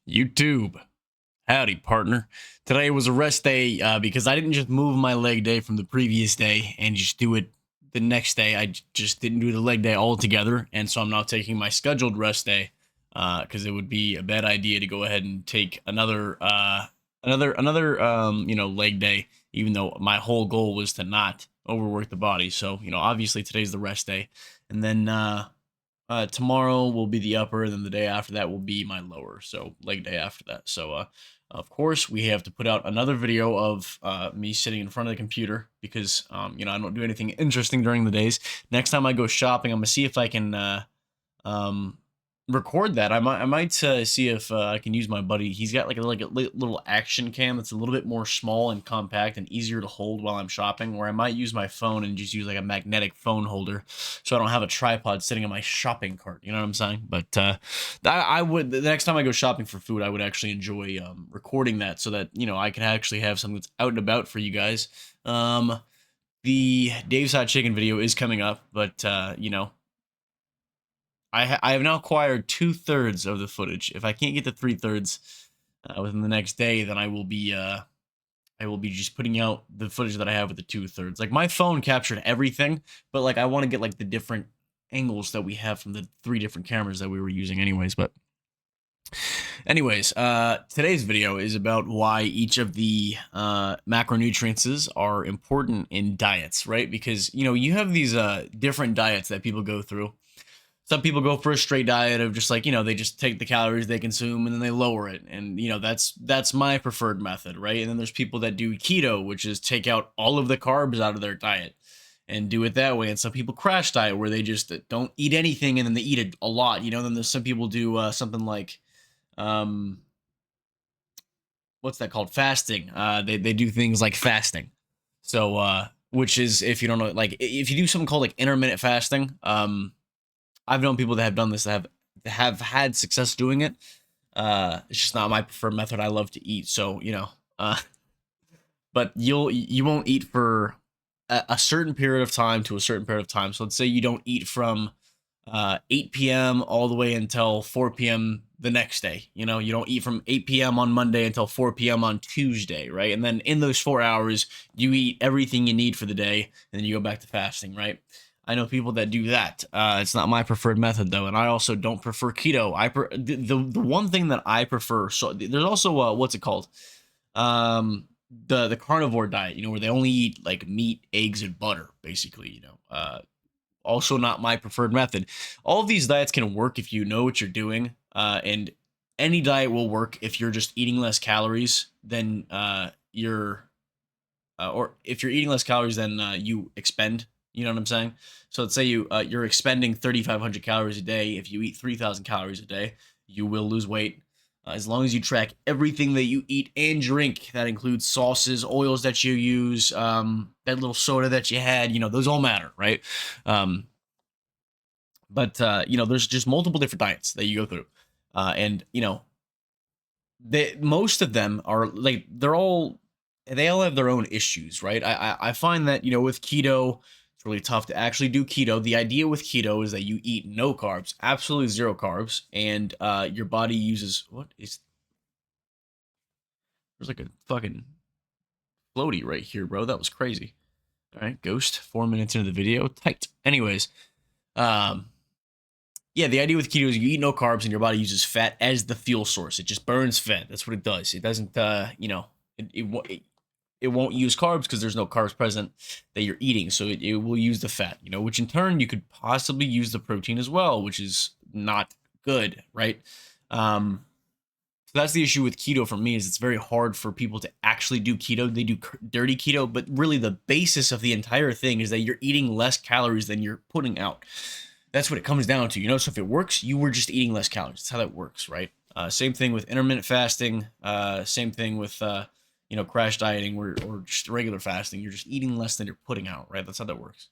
YouTube. Howdy, partner. Today was a rest day because I didn't just move my leg day from the previous day and just do it the next day. Just didn't do the leg day altogether, and so I'm now taking my scheduled rest day because it would be a bad idea to go ahead and take another leg day, even though my whole goal was to not overwork the body. So obviously today's the rest day, and then tomorrow will be the upper, and then the day after that will be my lower. So leg day after that. So of course we have to put out another video of me sitting in front of the computer because I don't do anything interesting during the days. Next time I go shopping, I'm gonna see if I can um record that. I might see if I can use my buddy. He's got like a little action cam that's a little bit more small and compact and easier to hold while I'm shopping, where I might use my phone and just use like a magnetic phone holder so I don't have a tripod sitting in my shopping cart. You know what I'm saying? But I would, the next time I go shopping for food, I would actually enjoy recording that so that I can actually have something that's out and about for you guys. The Dave's Hot Chicken video is coming up, but I have now acquired 2/3 of the footage. If I can't get to 3/3 within the next day, then I will be just putting out the footage that I have with the 2/3. Like, my phone captured everything, but like I want to get like the different angles that we have from the 3 different cameras that we were using anyways. But anyways, today's video is about why each of the macronutrients are important in diets, right? Because you have these different diets that people go through. Some people go for a straight diet of just like, they just take the calories they consume and then they lower it. And that's my preferred method, right? And then there's people that do keto, which is take out all of the carbs out of their diet and do it that way. And some people crash diet, where they just don't eat anything and then they eat it a lot. Then there's some people do something like um what's that called? Fasting. They do things like fasting. So which is, if you don't know, like if you do something called like intermittent fasting, I've known people that have done this that have had success doing it. It's just not my preferred method. I love to eat, so but you won't eat for a certain period of time to a certain period of time. So let's say you don't eat from 8 p.m. all the way until 4 p.m. the next day. You don't eat from 8 p.m. on Monday until 4 p.m. on Tuesday, right? And then in those 4 hours, you eat everything you need for the day, and then you go back to fasting, right? I know people that do that. It's not my preferred method though, and I also don't prefer keto. The one thing that I prefer. So there's also what's it called? The carnivore diet. Where they only eat like meat, eggs, and butter, basically. Also not my preferred method. All of these diets can work if you know what you're doing, and any diet will work if you're just eating less calories than or if you're eating less calories than you expend. You know what I'm saying? So let's say you're expending 3,500 calories a day. If you eat 3,000 calories a day, you will lose weight. As long as you track everything that you eat and drink, that includes sauces, oils that you use, that little soda that you had, those all matter, right? Um, but there's just multiple different diets that you go through, and most of them are like they all have their own issues, right? I find that with keto, it's really tough to actually do keto. The idea with keto is that you eat no carbs, absolutely zero carbs, and your body uses there's like a fucking floaty right here, bro. That was crazy. All right, ghost. 4 minutes into the video, tight. Anyways, um, yeah, the idea with keto is you eat no carbs and your body uses fat as the fuel source. It just burns fat. That's what it does. It doesn't, it won't use carbs because there's no carbs present that you're eating. So it will use the fat, which in turn you could possibly use the protein as well, which is not good, right? So that's the issue with keto for me, is it's very hard for people to actually do keto. They do dirty keto, but really the basis of the entire thing is that you're eating less calories than you're putting out. That's what it comes down to. So if it works, you were just eating less calories. That's how that works, right? Same thing with intermittent fasting. Same thing with crash dieting or just regular fasting. You're just eating less than you're putting out, right? That's how that works.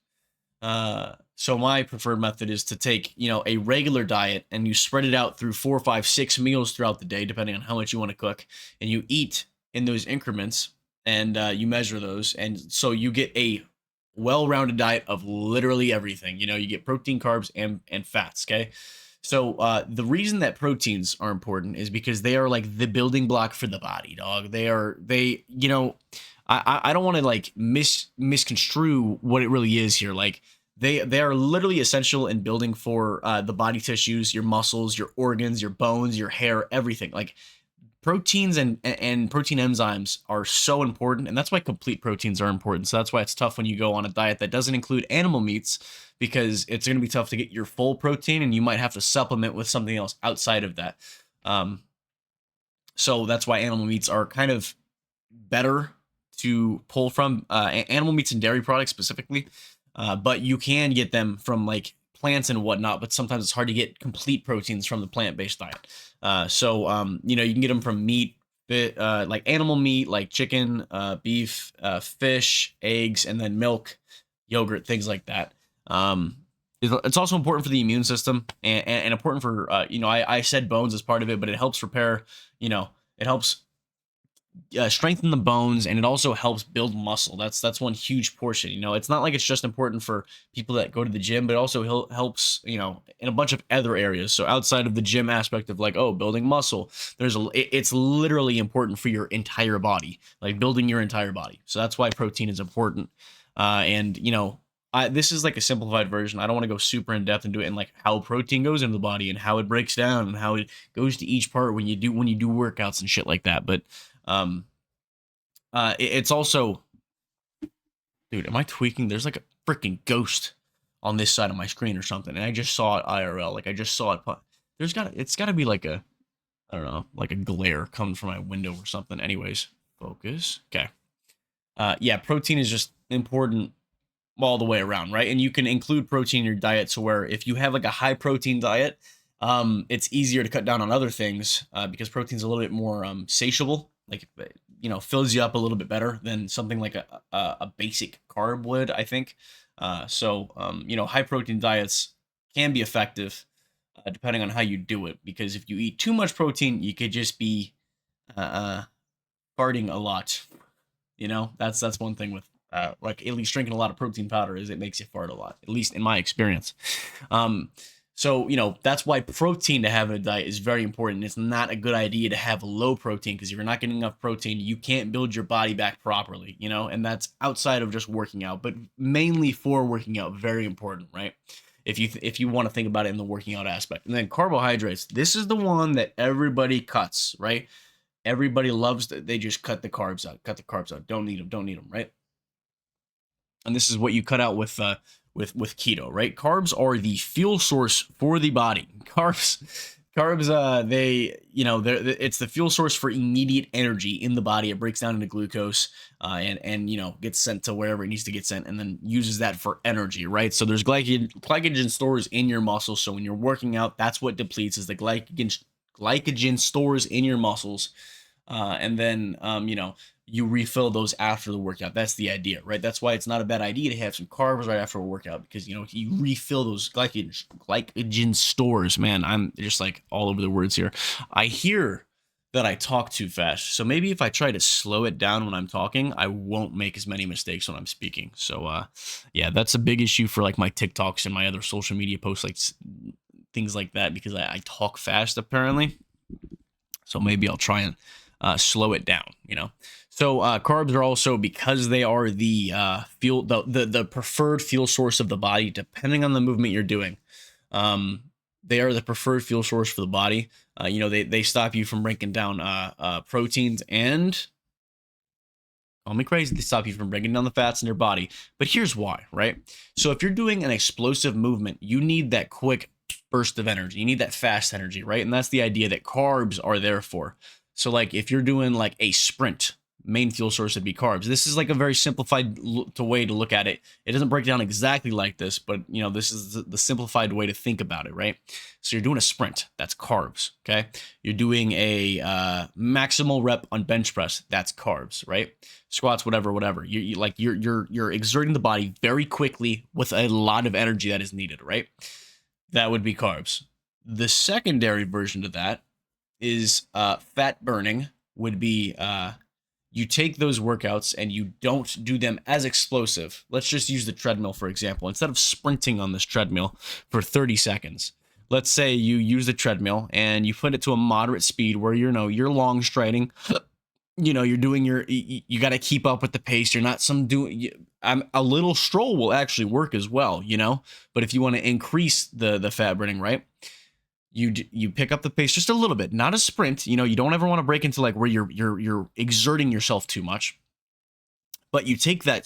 So my preferred method is to take a regular diet and you spread it out through 4, 5, 6 meals throughout the day, depending on how much you want to cook, and you eat in those increments, and you measure those, and so you get a well-rounded diet of literally everything. You get protein, carbs, and fats. Okay, So the reason that proteins are important is because they are like the building block for the body, dog. I don't want to like misconstrue what it really is here. Like they are literally essential in building for the body tissues, your muscles, your organs, your bones, your hair, everything. Like proteins and protein enzymes are so important, and that's why complete proteins are important. So that's why it's tough when you go on a diet that doesn't include animal meats, because it's going to be tough to get your full protein, and you might have to supplement with something else outside of that. um, so that's why animal meats are kind of better to pull from, animal meats and dairy products specifically. But you can get them from like plants and whatnot, but sometimes it's hard to get complete proteins from the plant-based diet. You can get them from meat, like animal meat, like chicken, beef, fish, eggs, and then milk, yogurt, things like that. It's also important for the immune system, and important for, I said bones as part of it, but it helps repair, it helps strengthen the bones, and it also helps build muscle. That's one huge portion. It's not like it's just important for people that go to the gym, but it also helps, in a bunch of other areas. So outside of the gym aspect of like, oh, building muscle, it's literally important for your entire body, like building your entire body. So that's why protein is important. And this is like a simplified version. I don't want to go super in depth into it, and like how protein goes into the body and how it breaks down and how it goes to each part when you do workouts and shit like that. But it's also, dude, am I tweaking? There's like a freaking ghost on this side of my screen or something, and I just saw it IRL. Like I just saw it. It's gotta be like a, I don't know, like a glare coming from my window or something. Anyways, focus. Okay. Yeah, protein is just important all the way around, right? And you can include protein in your diet, so where if you have like a high protein diet, it's easier to cut down on other things, because protein's a little bit more satiable. Like, fills you up a little bit better than something like a basic carb would, I think. High protein diets can be effective, depending on how you do it. Because if you eat too much protein, you could just be farting a lot. That's one thing with like at least drinking a lot of protein powder, is it makes you fart a lot, at least in my experience. So that's why protein to have in a diet is very important. It's not a good idea to have low protein, because if you're not getting enough protein, you can't build your body back properly, and that's outside of just working out, but mainly for working out, very important, right? If you want to think about it in the working out aspect. And then carbohydrates, this is the one that everybody cuts, right? Everybody loves that. They just cut the carbs out. Don't need them, right? And this is what you cut out with keto, right? Carbs are the fuel source for the body. Carbs, it's the fuel source for immediate energy in the body. It breaks down into glucose, and gets sent to wherever it needs to get sent, and then uses that for energy, right? So there's glycogen stores in your muscles. So when you're working out, that's what depletes, is the glycogen stores in your muscles. And then you refill those after the workout. That's the idea, right? That's why it's not a bad idea to have some carbs right after a workout, because you refill those glycogen stores. Man, I'm just like all over the words here. I hear that I talk too fast, so maybe if I try to slow it down when I'm talking, I won't make as many mistakes when I'm speaking. So yeah, that's a big issue for like my TikToks and my other social media posts, like things like that, because I talk fast apparently. So maybe I'll try and slow it down, So carbs are also, because they are the fuel, the preferred fuel source of the body, depending on the movement you're doing. They are the preferred fuel source for the body. They stop you from breaking down proteins, and call me crazy, they stop you from breaking down the fats in your body. But here's why, right? So if you're doing an explosive movement, you need that quick burst of energy. You need that fast energy, right? And that's the idea that carbs are there for. So like if you're doing like a sprint, main fuel source would be carbs. This is like a very simplified way to look at it. It doesn't break down exactly like this, but this is the simplified way to think about it, right? So you're doing a sprint, that's carbs, okay? You're doing a maximal rep on bench press, that's carbs, right? Squats, whatever. You're exerting the body very quickly with a lot of energy that is needed, right? That would be carbs. The secondary version to that is fat burning, would be you take those workouts and you don't do them as explosive. Let's just use the treadmill, for example. Instead of sprinting on this treadmill for 30 seconds, let's say you use the treadmill and you put it to a moderate speed where you're long striding. You're doing you got to keep up with the pace. You're not some doing a little stroll will actually work as well, but if you want to increase the fat burning, right, you pick up the pace just a little bit, not a sprint. You don't ever want to break into like where you're exerting yourself too much, but you take that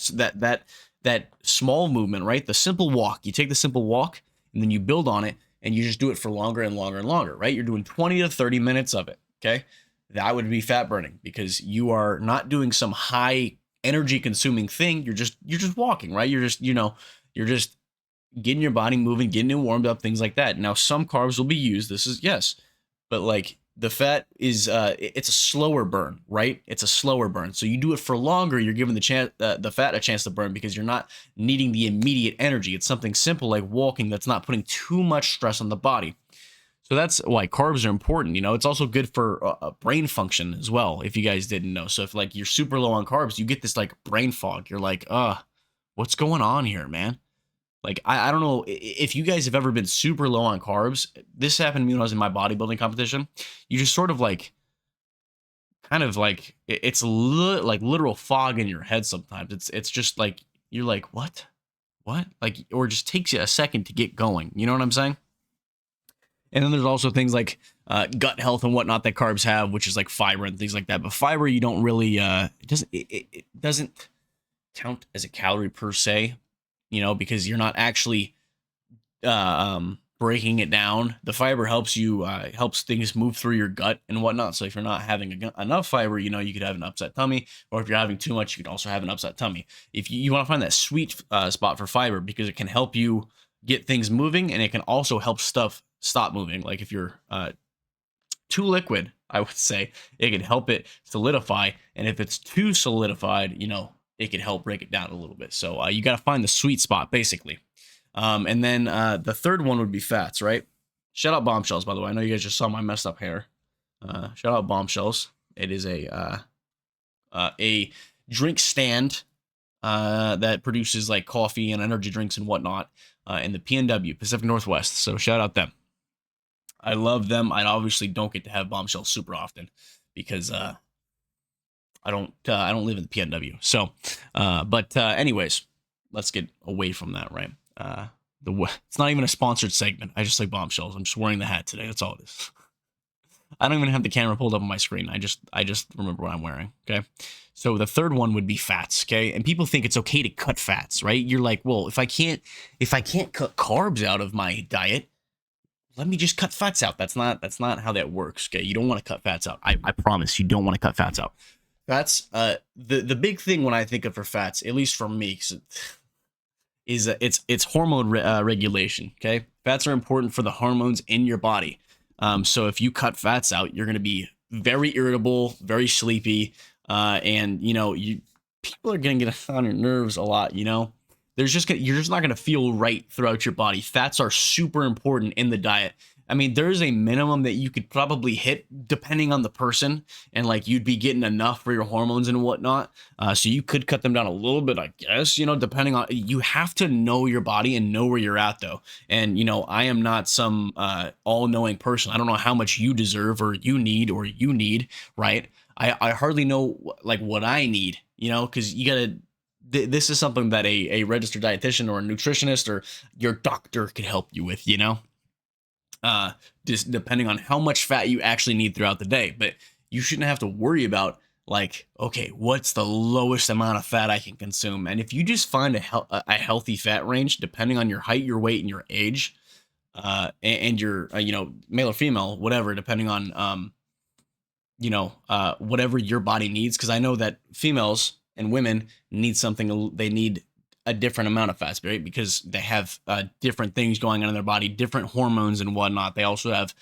small movement, right, the simple walk. You take the simple walk and then you build on it, and you just do it for longer and longer and longer, right? You're doing 20 to 30 minutes of it. Okay, that would be fat burning, because you are not doing some high energy consuming thing. You're just walking, right? You're just getting your body moving, getting it warmed up, things like that. Now, some carbs will be used. This is, yes, but like the fat is, it's a slower burn, right? It's a slower burn. So you do it for longer. You're giving the fat a chance to burn, because you're not needing the immediate energy. It's something simple like walking that's not putting too much stress on the body. So that's why carbs are important. It's also good for brain function as well, if you guys didn't know. So if like you're super low on carbs, you get this like brain fog. You're like, what's going on here, man? Like, I don't know if you guys have ever been super low on carbs. This happened to me when I was in my bodybuilding competition. You just sort of like, kind of like, it's like literal fog in your head sometimes. It's just like, you're like, what? Like, or it just takes you a second to get going. You know what I'm saying? And then there's also things like gut health and whatnot that carbs have, which is like fiber and things like that. But fiber, you don't really, it doesn't count as a calorie per se, because you're not actually breaking it down. The fiber helps things move through your gut and whatnot. So if you're not having enough fiber, you could have an upset tummy, or if you're having too much, you could also have an upset tummy. If you want to find that sweet spot for fiber, because it can help you get things moving, and it can also help stuff stop moving. Like if you're too liquid, I would say it can help it solidify, and if it's too solidified, it can help break it down a little bit. So you got to find the sweet spot, basically. And then the third one would be fats, right? Shout out Bombshells, by the way. I know you guys just saw my messed up hair. Shout out Bombshells. It is a drink stand that produces like coffee and energy drinks and whatnot in the PNW, Pacific Northwest. So shout out them. I love them. I obviously don't get to have Bombshells super often, because I don't live in the PNW. So, but anyways, let's get away from that, right? It's not even a sponsored segment. I just like Bombshells. I'm just wearing the hat today. That's all it is. I don't even have the camera pulled up on my screen. I just remember what I'm wearing. Okay. So the third one would be fats. Okay. And people think it's okay to cut fats, right? You're like, well, if I can't cut carbs out of my diet, let me just cut fats out. That's not how that works. Okay. You don't want to cut fats out. I promise you don't want to cut fats out. Fats, the big thing when I think of for fats, at least for me, is it's hormone regulation. Okay. Fats are important for the hormones in your body. So if you cut fats out, you're going to be very irritable, very sleepy, and people are going to get on your nerves a lot. You're just not going to feel right throughout your body. Fats are super important in the diet. I mean, there's a minimum that you could probably hit depending on the person, and like you'd be getting enough for your hormones and whatnot. So you could cut them down a little bit, I guess, depending on, you have to know your body and know where you're at though. And, I am not some all knowing person. I don't know how much you deserve or you need, right? I hardly know like what I need, cause you gotta, this is something that a registered dietitian or a nutritionist or your doctor could help you with, just depending on how much fat you actually need throughout the day. But you shouldn't have to worry about like, okay, what's the lowest amount of fat I can consume? And if you just find a healthy fat range, depending on your height, your weight, and your age, and your, male or female, whatever, depending on, whatever your body needs. Cause I know that females and women need they need a different amount of fats, right? Because they have different things going on in their body, different hormones and whatnot. They also have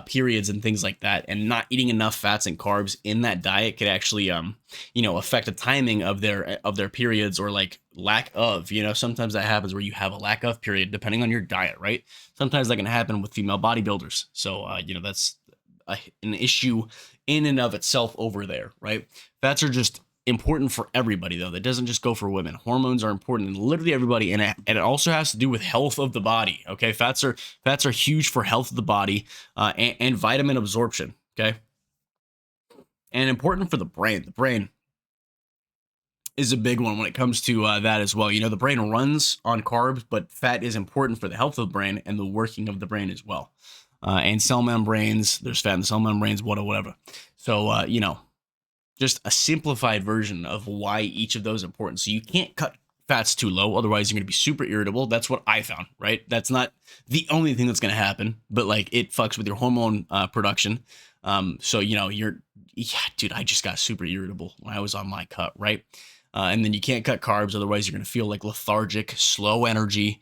periods and things like that. And not eating enough fats and carbs in that diet could actually, affect the timing of their periods, or like lack of, sometimes that happens where you have a lack of period depending on your diet, right? Sometimes that can happen with female bodybuilders. So, that's an issue in and of itself over there, right? Fats are just important for everybody though. That doesn't just go for women. Hormones are important in literally everybody, and it also has to do with health of the body. Okay, fats are huge for health of the body, and vitamin absorption. Okay, and important for the brain. The brain is a big one when it comes to that as well. You know, the brain runs on carbs, but fat is important for the health of the brain and the working of the brain as well. And cell membranes, there's fat in the cell membranes, whatever. So, you know, just a simplified version of why each of those are important. So you can't cut fats too low, otherwise you're going to be super irritable. That's what I found, right? That's not the only thing that's going to happen, but like it fucks with your hormone production. So, you know, yeah, dude, I just got super irritable when I was on my cut, right? And then you can't cut carbs, otherwise you're going to feel like lethargic, slow energy,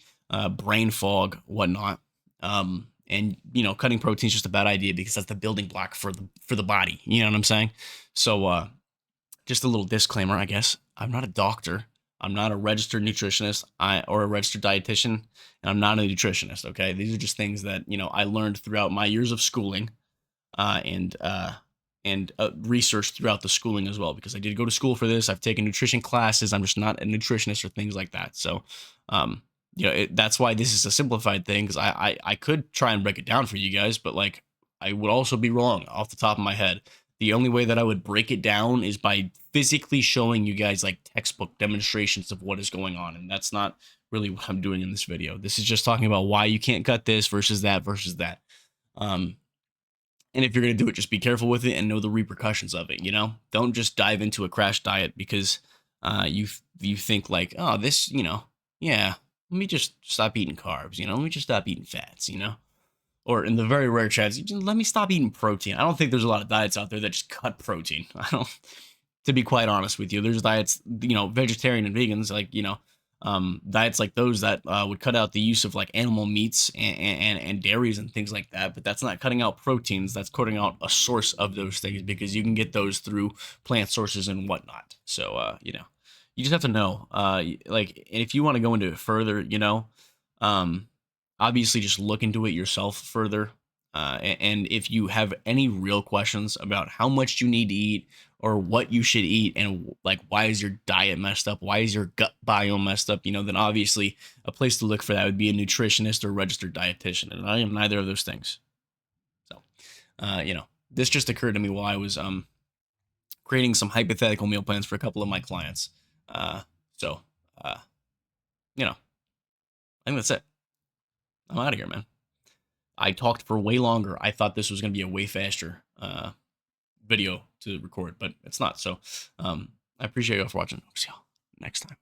brain fog, whatnot. And you know, cutting protein is just a bad idea because that's the building block for the body. You know what I'm saying? So, just a little disclaimer, I guess. I'm not a doctor. I'm not a registered nutritionist or a registered dietitian, and I'm not a nutritionist. Okay, these are just things that I learned throughout my years of schooling, and research throughout the schooling as well, because I did go to school for this. I've taken nutrition classes. I'm just not a nutritionist or things like that. So, that's why this is a simplified thing, because I could try and break it down for you guys, but like I would also be wrong off the top of my head. The only way that I would break it down is by physically showing you guys like textbook demonstrations of what is going on. And that's not really what I'm doing in this video. This is just talking about why you can't cut this versus that versus that. And if you're going to do it, just be careful with it and know the repercussions of it. Don't just dive into a crash diet because you think like, oh, this, yeah, let me just stop eating carbs, let me just stop eating fats, or in the very rare chance, let me stop eating protein. I don't think there's a lot of diets out there that just cut protein. I don't, to be quite honest with you. There's diets, vegetarian and vegans, like, diets like those that would cut out the use of like animal meats and dairies and things like that. But that's not cutting out proteins. That's cutting out a source of those things, because you can get those through plant sources and whatnot. So, you just have to know, like, if you want to go into it further, obviously just look into it yourself further. And if you have any real questions about how much you need to eat or what you should eat, and like, why is your diet messed up? Why is your gut biome messed up? Then obviously a place to look for that would be a nutritionist or registered dietitian. And I am neither of those things. So, this just occurred to me while I was, creating some hypothetical meal plans for a couple of my clients. So, I think that's it. I'm out of here, man. I talked for way longer. I thought this was going to be a way faster video to record, but it's not. So I appreciate you all for watching. See y'all next time.